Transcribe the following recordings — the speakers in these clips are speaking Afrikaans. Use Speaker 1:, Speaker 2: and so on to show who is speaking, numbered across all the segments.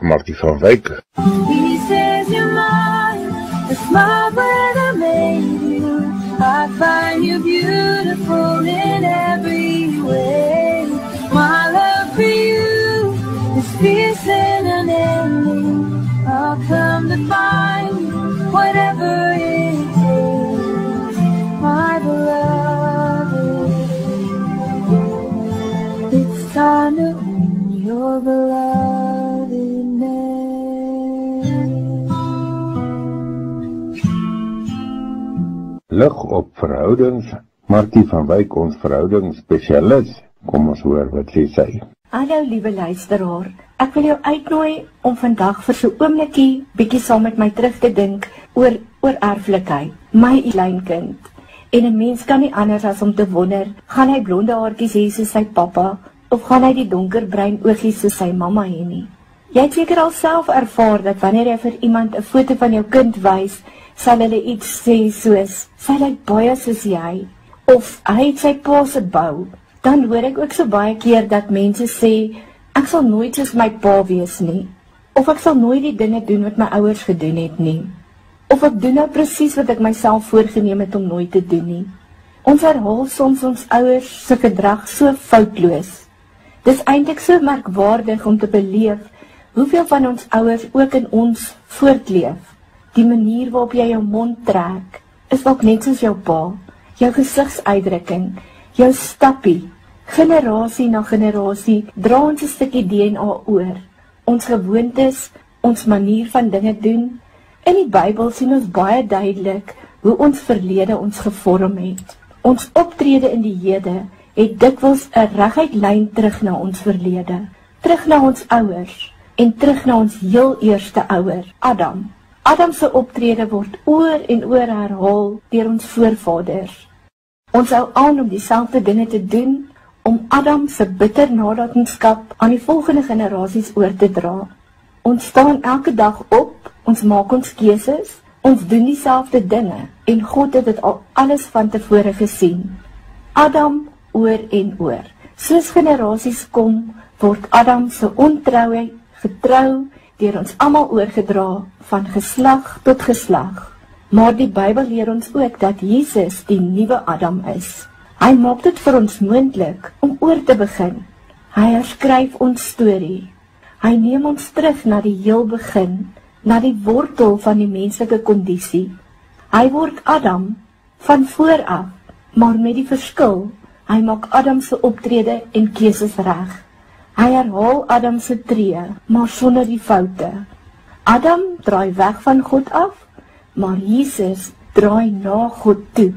Speaker 1: Martie van Wyk.
Speaker 2: He says you're mine, the smile when I made you. I find you beautiful in every way. My love for you is fierce and unending. I'll come to find you, whatever it takes, my beloved. It's time to own your belovedness.
Speaker 1: Lig op verhoudings, Martie van Wyk, ons verhoudingsspesialis. Kom ons hoor wat sy.
Speaker 3: Hallo liewe luisteraar, ek wil jou uitnooi om vandag vir so oomblikie bietjie saam met my terug te dink oor erflikheid, my kleinkind. En 'n mens kan nie anders as om te wonder, gaan hy blonde haartjies hê soos sy pappa, of gaan hy die donkerbruin oogies soos sy mamma hê nie? Jy het seker al self ervaar dat wanneer jy vir iemand 'n foto van jou kind wys, sal hulle iets sê soos, sy lyk baie soos jy, of hy het sy pa se bou. Dan hoor ek ook so baie keer dat mense sê, ek sal nooit soos my pa wees nie, of ek sal nooit die dinge doen wat my ouers gedoen het nie, of ek doen nou presies wat ek myself voorgeneem het om nooit te doen nie. Ons herhaal soms ons ouers se gedrag so foutloos. Dis eintlik so merkwaardig om te beleef hoeveel van ons ouers ook in ons voortleef. Die manier waarop jy jou mond trek, is dalk net soos jou pa, jou gesigsuitdrukking, jou stappie. Generasie na generasie dra ons 'n stukkie DNA oor. Ons gewoontes, ons manier van dinge doen. In die Bybel sien ons baie duidelik hoe ons verlede ons gevorm het. Ons optrede in die hede het dikwels 'n reguit lyn terug na ons verlede, terug na ons ouers en terug na ons heel eerste ouer, Adam. Adam se optrede word oor en oor herhaal deur ons voorvaders. Ons hou aan om dieselfde dinge te doen, om Adam se bitter nalatenskap aan die volgende generasies oor te dra. Ons staan elke dag op, ons maak ons keuses, ons doen dieselfde dinge, en God het dit al alles van tevore gesien. Adam oor en oor. Soos generasies kom, word Adam se ontrouheid getrou deur ons almal oorgedra van geslag tot geslag. Maar die Bybel leer ons ook dat Jesus die nuwe Adam is. Hy maak dit vir ons moontlik om oor te begin. Hy herskryf ons storie. Hy neem ons terug na die heel begin, na die wortel van die menslike kondisie. Hy word Adam van vooraf, maar met die verskil, hy maak Adam se optrede en keuses reg. Hy herhaal Adam se tree, maar sonder die foute. Adam draai weg van God af, maar Jesus draai na God toe.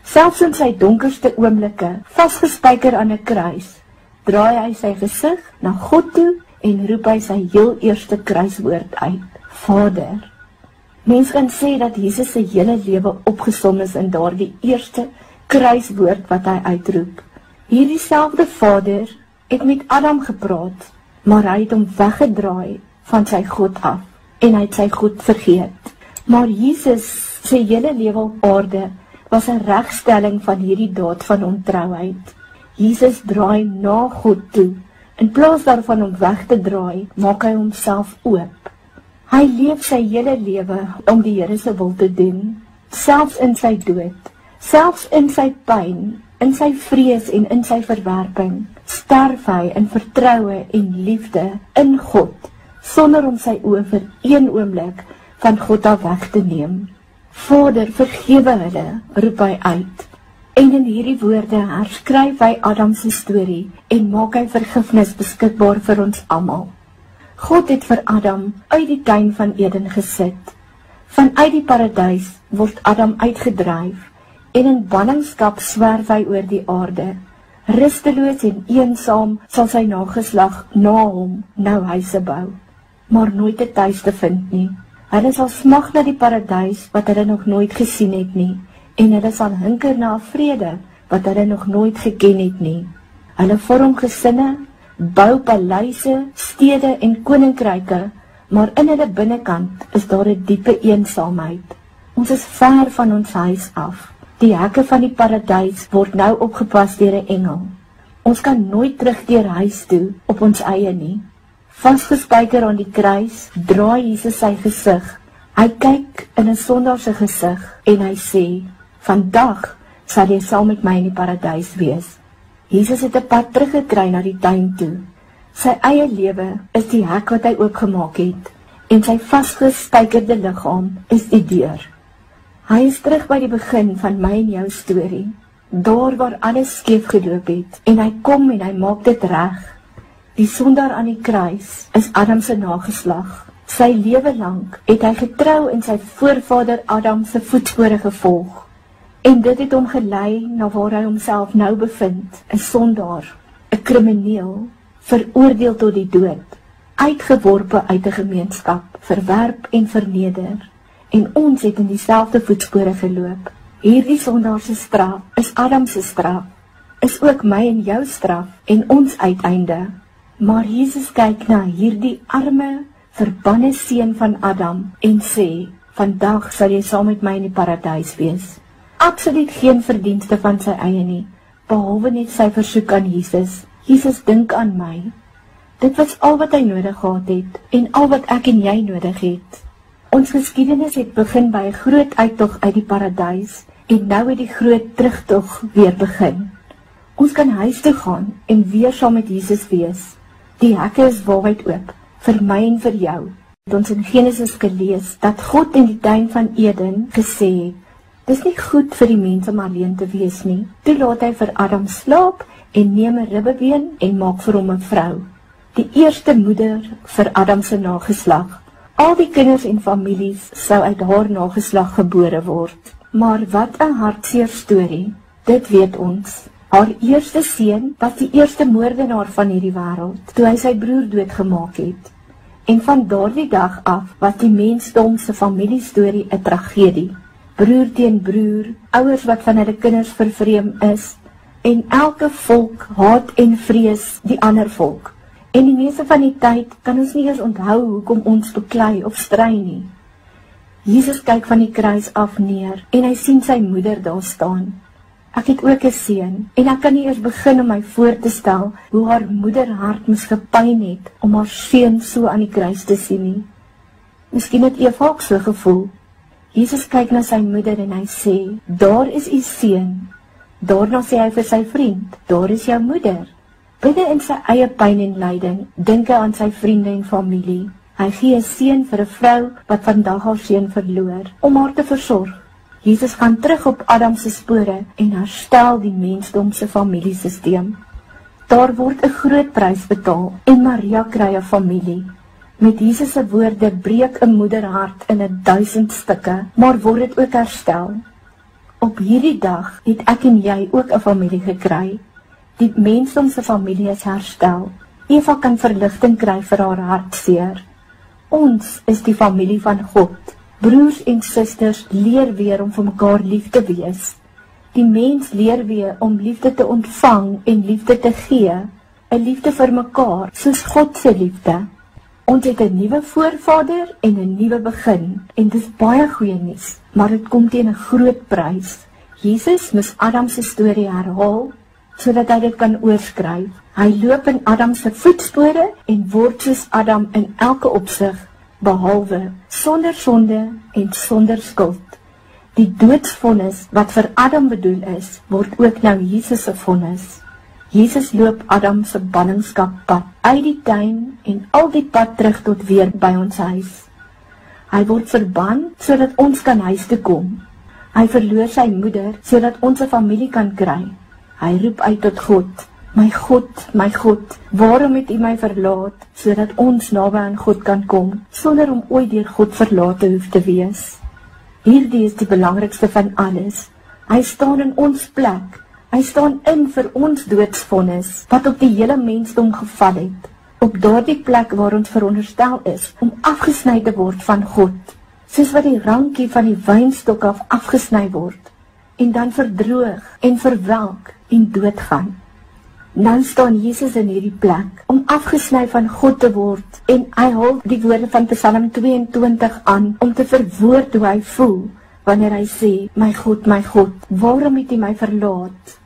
Speaker 3: Selfs in sy donkerste oomblikke, vasgespijker aan 'n kruis, draai hy sy gesig na God toe en roep hy sy heel eerste kruiswoord uit, Vader. Mens kan sê dat Jesus se hele lewe opgesom is in daardie eerste kruiswoord wat hy uitroep. Hierdie selfde Vader het met Adam gepraat, maar hy het hom weggedraai van sy God af, en hy het sy God vergeet. Maar Jesus se hele lewe op aarde was 'n regstelling van hierdie daad van ontrouheid. Jesus draai na God toe. In plaas daarvan om weg te draai, maak hy homself oop. Hy leef sy hele lewe om die Here se wil te doen, selfs in sy dood, selfs in sy pyn, in sy vrees en in sy verwerping, sterf hy in vertroue en liefde in God, sonder om sy oë vir een oomblik van God af weg te neem. Vader, vergewe hulle, roep hy uit. En in hierdie woorde herskryf hy Adam se storie en maak hy vergifnis beskikbaar vir ons almal. God het vir Adam uit die tuin van Eden gesit. Vanuit die paradys word Adam uitgedryf en in ballingskap swerf hy oor die aarde. Rusteloos en eensaam sal sy nageslag na hom nou huise bou, maar nooit 'n tuiste vind nie. Hulle sal smag na die paradys wat hulle nog nooit gesien het nie, en hulle sal hinker na 'n vrede wat hulle nog nooit geken het nie. Hulle vorm gesinne, bou paleise, stede en koninkryke, maar in hulle binnekant is daar 'n diepe eensaamheid. Ons is ver van ons huis af. Die hekke van die paradys word nou opgepas deur 'n engel. Ons kan nooit terugkeer huis toe op ons eie nie. Vasgespijker aan die kruis, draai Jesus sy gesig. Hy kyk in 'n sondaar se gesig en hy sê, vandag sal jy saam met my in die paradys wees. Jesus het 'n pad teruggekry na die tuin toe. Sy eie lewe is die hek wat hy oopgemaak het, en sy vasgespijkerde liggaam is die deur. Hy is terug by die begin van my en jou storie, daar waar alles skeef geloop het, en hy kom en hy maak dit reg. Die sondaar aan die kruis is Adam se nageslag. Sy lewe lank het hy getrou in sy voorvader Adam se voetspore gevolg. En dit het hom gelei na waar hy homself nou bevind, 'n sondaar, 'n krimineel, veroordeel tot die dood, uitgeworpe uit 'n gemeenskap, verwerp en verneder. En ons het in dieselfde voetspore geloop. Hierdie sondaar se straf is Adam se straf, is ook my en jou straf en ons uiteinde. Maar Jesus kyk na hierdie arme, verbanne seun van Adam en sê, vandag sal jy saam met my in die paradys wees. Absoluut geen verdienste van sy eie nie, behalwe net sy versoek aan Jesus. Jesus, dink aan my. Dit was al wat hy nodig gehad het, en al wat ek en jy nodig het. Ons geskiedenis het begin by 'n groot uittog uit die paradys, en nou het die groot terugtog weer begin. Ons kan huis toe gaan, en weer saam met Jesus wees. Die hekke is waawyd oop, vir my en vir jou. Het ons in Genesis gelees, dat God in die tuin van Eden gesê het, dis nie goed vir die mens om alleen te wees nie. Toe laat hy vir Adam slaap, en neem 'n ribbebeen en maak vir hom 'n vrou. Die eerste moeder vir Adam se nageslag. Al die kinders en families sou uit haar nageslag gebore word. Maar wat 'n hartseer storie, dit weet ons. Haar eerste seun was die eerste moordenaar van hierdie wêreld, toe hy sy broer doodgemaak het. En van daardie dag af was die mensdom se familiestorie 'n tragedie. Broer teen broer, ouers wat van hulle kinders vervreem is, en elke volk haat en vrees die ander volk. En die meeste van die tyd kan ons nie eens onthou hoekom ons beklei of stry nie. Jesus kyk van die kruis af neer, en hy sien sy moeder daar staan. Ek het ook 'n seun, en ek kan nie eers begin om my voor te stel hoe haar moederhart moes gepyn het om haar seun so aan die kruis te sien nie. Miskien het Eva ook so gevoel. Jesus kyk na sy moeder en hy sê, daar is u seun. Daarna sê hy vir sy vriend, daar is jou moeder. Binne in sy eie pyn en lyding, dink hy aan sy vriende en familie. Hy gee 'n seun vir 'n vrou wat vandag haar seun verloor, om haar te versorg. Jesus gaan terug op Adam se spore en herstel die mensdom se familiesisteem. Daar word 'n groot prys betaal en Maria kry 'n familie. Met Jesus se woorde breek 'n moederhart in 1000 stukke, maar word dit ook herstel. Op hierdie dag het ek en jy ook 'n familie gekry. Die mensdom se familie is herstel. Eva kan verligting kry vir haar hartseer. Ons is die familie van God. Broers en susters leer weer om vir mekaar lief te wees. Die mens leer weer om liefde te ontvang en liefde te gee, 'n liefde vir mekaar, soos God se liefde. Ons het 'n nuwe voorvader en 'n nuwe begin, en dit is baie goeie nuus, maar dit kom teen 'n groot prys. Jesus moes Adam se storie herhaal, sodat hy dit kan oorskryf. Hy loop in Adam se voetspore en word soos Adam in elke opsig, behalwe sonder sonde en sonder skuld. Die doodsvonnis wat vir Adam bedoel is, word ook nou Jesus se vonnis. Jesus loop Adam se banningskappad uit die tuin en al die pad terug tot weer by ons huis. Hy word verban sodat ons kan huis toe kom. Hy verloor sy moeder sodat ons 'n familie kan kry. Hy roep uit tot God, my God, waarom het U my verlaat, sodat ons naby aan God kan kom, sonder om ooit deur God verlaat te hoef te wees. Hierdie is die belangrikste van alles. Hy staan in ons plek. Hy staan in vir ons doodsvonnis, wat op die hele mensdom geval het. Op daardie plek waar ons veronderstel is, om afgesny te word van God, soos wat die rankie van die wynstok af afgesny word, en dan verdroog en verwelk en doodgaan. Nou staan Jesus in hierdie plek, om afgesny van God te word, en hy haal die woorde van Psalm 22 aan, om te verwoord hoe hy voel, wanneer hy sê, my God, waarom het U my verlaat?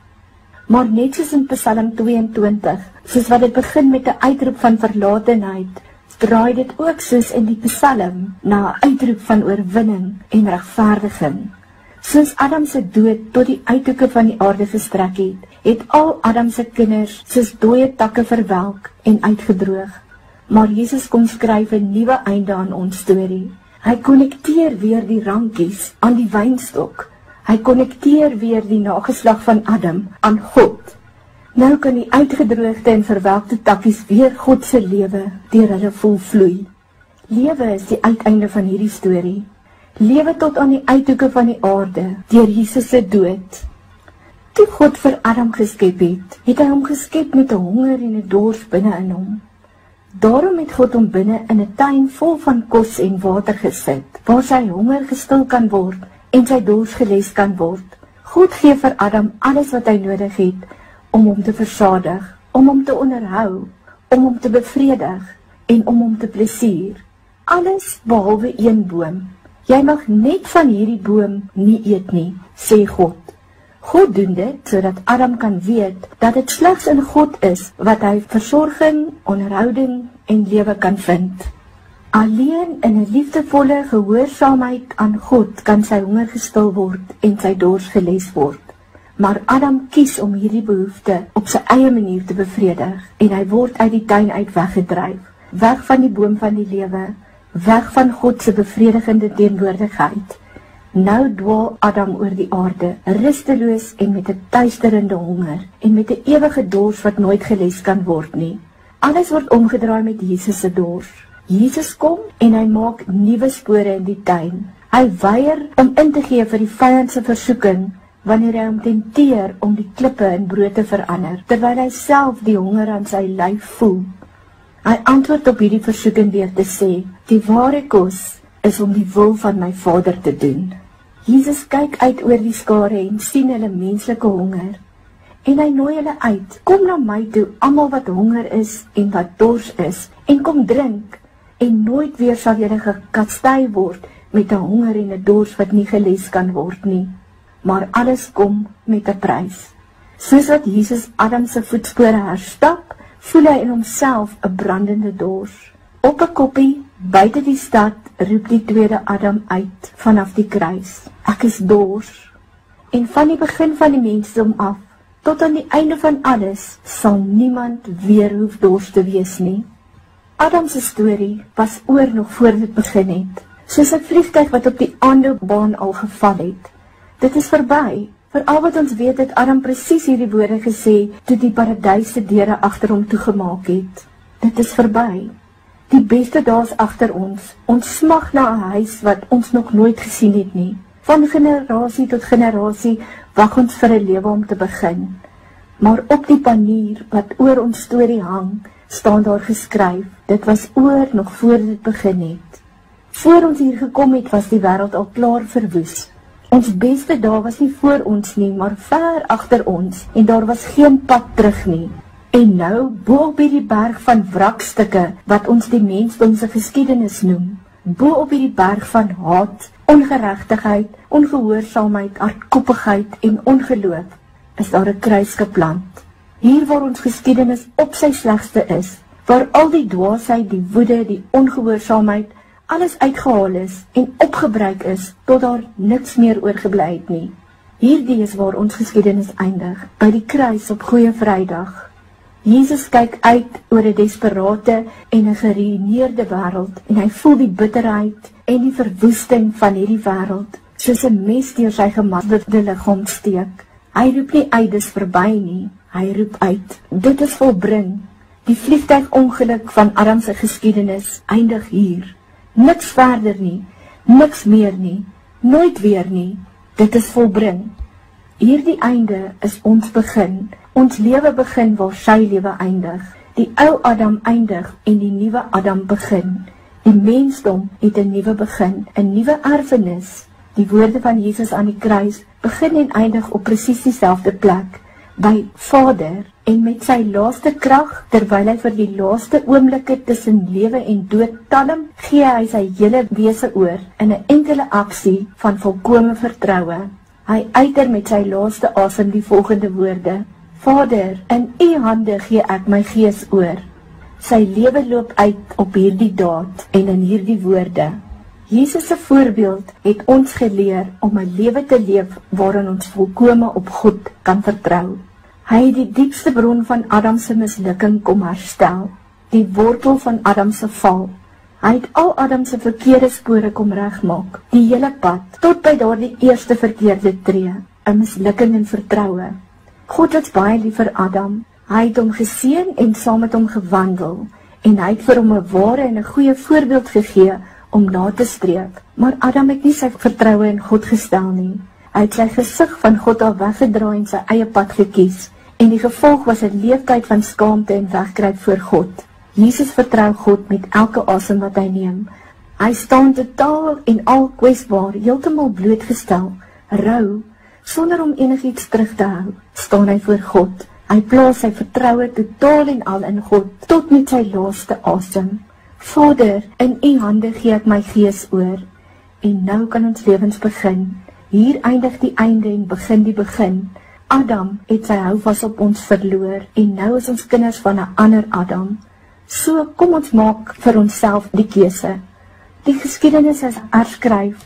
Speaker 3: Maar net soos in Psalm 22, soos wat dit begin met 'n uitroep van verlatenheid, draai dit ook soos in die Psalm na 'n uitroep van oorwinning en regverdiging. Soos Adam se dood tot die uithoeke van die aarde gestrek het al Adam se kinders soos dooie takke verwelk en uitgedroog. Maar Jesus kom skryf 'n nuwe einde aan ons storie. Hy konnekteer weer die rankies aan die wynstok. Hy konnekteer weer die nageslag van Adam aan God. Nou kan die uitgedroogde en verwelkte takkies weer God se lewe deur hulle vol vloei. Lewe is die uiteinde van hierdie storie. Lewe tot aan die uithoeke van die aarde deur Jesus se dood. Toe God vir Adam geskep het hy hom geskep met 'n honger en 'n dors binne in hom. Daarom het God hom binne in 'n tuin vol van kos en water gesit, waar sy honger gestil kan word en sy dors geles kan word. God gee vir Adam alles wat hy nodig het om hom te versadig, om hom te onderhou, om hom te bevredig en om hom te plesier. Alles behalwe een boom. Jy mag net van hierdie boom nie eet nie, sê God. God doen dit sodat Adam kan weet dat dit slegs in God is wat hy versorging, onderhouding en lewe kan vind. Alleen in 'n liefdevolle gehoorsaamheid aan God kan sy honger gestil word en sy dors geles word. Maar Adam kies om hierdie behoefte op sy eie manier te bevredig en hy word uit die tuin uit weggedryf, weg van die boom van die lewe, weg van God se bevredigende teenwoordigheid. Nou dwaal Adam oor die aarde, rusteloos en met 'n tuisterende honger en met 'n ewige dors wat nooit geles kan word nie. Alles word omgedraai met Jesus se dors. Jesus kom en hy maak nuwe spore in die tuin. Hy weier om in te gee vir die vyand se versoeking wanneer hy hom tenteer om die klippe in brood te verander, terwyl hy self die honger aan sy lyf voel. Hy antwoord op hierdie versoeking deur te sê, die ware kos is om die wil van my Vader te doen. Jesus kyk uit oor die skare en sien hulle menslike honger. En hy nooi hulle uit, kom na my toe, almal wat honger is en wat dors is, en kom drink, en nooit weer sal julle gekastei word met 'n honger en 'n dors wat nie geles kan word nie. Maar alles kom met 'n prys. Soos wat Jesus Adam se voetspore herstap, voel hy in homself 'n brandende dors. Op 'n koppie buite die stad roep die tweede Adam uit vanaf die kruis. Ek is dors. En van die begin van die mensdom af tot aan die einde van alles sal niemand weer hoef dors te wees nie. Adam se storie was oor nog voor dit begin het, soos 'n vliegtuig wat op die aanloopbaan al geval het. Dit is verby. Vir al wat ons weet het Adam presies hierdie woorde gesê toe die paradys se deure agter hom toegemaak het. Dit is verby. Die beste dae is agter ons. Ons smag na 'n huis wat ons nog nooit gesien het nie. Van generasie tot generasie wag ons vir 'n lewe om te begin. Maar op die panier wat oor ons storie hang, staan daar geskryf, dit was oor nog voor dit begin het. Voor ons hier gekom het, was die wêreld al klaar verwoes. Ons beste dae was nie voor ons nie, maar ver agter ons, en daar was geen pad terug nie. En nou, bo op hierdie berg van wrakstukke, wat ons die mensdom se geskiedenis noem, bo op hierdie berg van haat, ongeregtigheid, ongehoorsaamheid, hardkoppigheid en ongeloof, is daar 'n kruis geplant. Hier waar ons geskiedenis op sy slegste is, waar al die dwaasheid, die woede, die ongehoorsaamheid, alles uitgehaal is en opgebruik is, tot daar niks meer oorgebly het nie. Hierdie is waar ons geskiedenis eindig, by die kruis op Goeie Vrydag. Jesus kyk uit oor 'n desperate en 'n geruïneerde wêreld, en hy voel die bitterheid en die verwoesting van hierdie wêreld, soos 'n mes deur sy gemaskerde liggaam steek. Hy roep nie uit, dis verby nie, hy roep uit, dit is volbring. Die vliegtuigongeluk van Adam se geskiedenis eindig hier. Niks verder nie, niks meer nie, nooit weer nie, dit is volbring. Hierdie einde is ons begin, ons lewe begin waar sy lewe eindig. Die ou Adam eindig en die nuwe Adam begin. Die mensdom het 'n nuwe begin, 'n nuwe erfenis. Die woorde van Jesus aan die kruis begin en eindig op presies dieselfde plek, by Vader, en met sy laaste krag, terwyl hy vir die laaste oomblikke tussen lewe en dood talm, gee hy sy hele wese oor in 'n enkele aksie van volkome vertroue. Hy uiter met sy laaste asem die volgende woorde: Vader, in U hande gee ek my gees oor. Sy lewe loop uit op hierdie daad en in hierdie woorde. Jesus se voorbeeld het ons geleer om 'n lewe te leef waarin ons volkome op God kan vertrou. Hy het die diepste bron van Adam se mislukking kom herstel, die wortel van Adam se val. Hy het al Adam se verkeerde spore kom regmaak, die hele pad, tot by daardie eerste verkeerde tree, 'n mislukking in vertroue. God is baie lief vir Adam. Hy het hom geseën en saam met hom gewandel, en hy het vir hom 'n ware en 'n goeie voorbeeld gegee om na te streef. Maar Adam het nie sy vertroue in God gestel nie. Hy het sy gesig van God af weggedraai en sy eie pad gekies, en die gevolg was 'n leeftyd van skaamte en wegkruip voor God. Jesus vertrou God met elke asem wat hy neem. Hy staan totaal en al kwesbaar, heeltemal blootgestel, rou, sonder om enigiets terug te hou, staan hy voor God. Hy plaas sy vertroue totaal en al in God, tot met sy laaste asem. Vader, in U hande gee ek my gees oor, en nou kan ons lewens begin. Hier eindig die einde en begin die begin. Adam het sy houvas op ons verloor, en nou is ons kinders van 'n ander Adam. So kom ons maak vir onsself die keuse. Die geskiedenis is herskryf.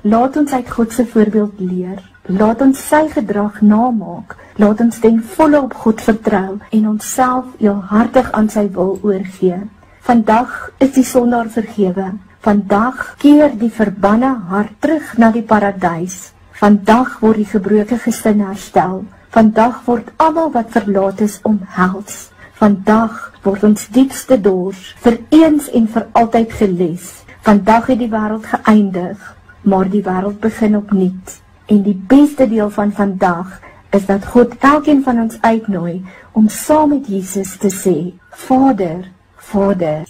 Speaker 3: Laat ons uit God se voorbeeld leer. Laat ons sy gedrag namaak. Laat ons ten volle op God vertrou en onsself heelhartig aan sy wil oorgee. Vandag is die sondaar vergewe. Vandag keer die verbanne hart terug na die paradys. Vandag word die gebroke gesin herstel. Vandag word almal wat verlaat is omhels. Vandag word ons diepste dors vir eens en vir altyd geles. Vandag het die wêreld geëindig, maar die wêreld begin opnuut. En die beste deel van vandag is dat God elkeen van ons uitnooi om saam met Jesus te sê, Vader, Vader.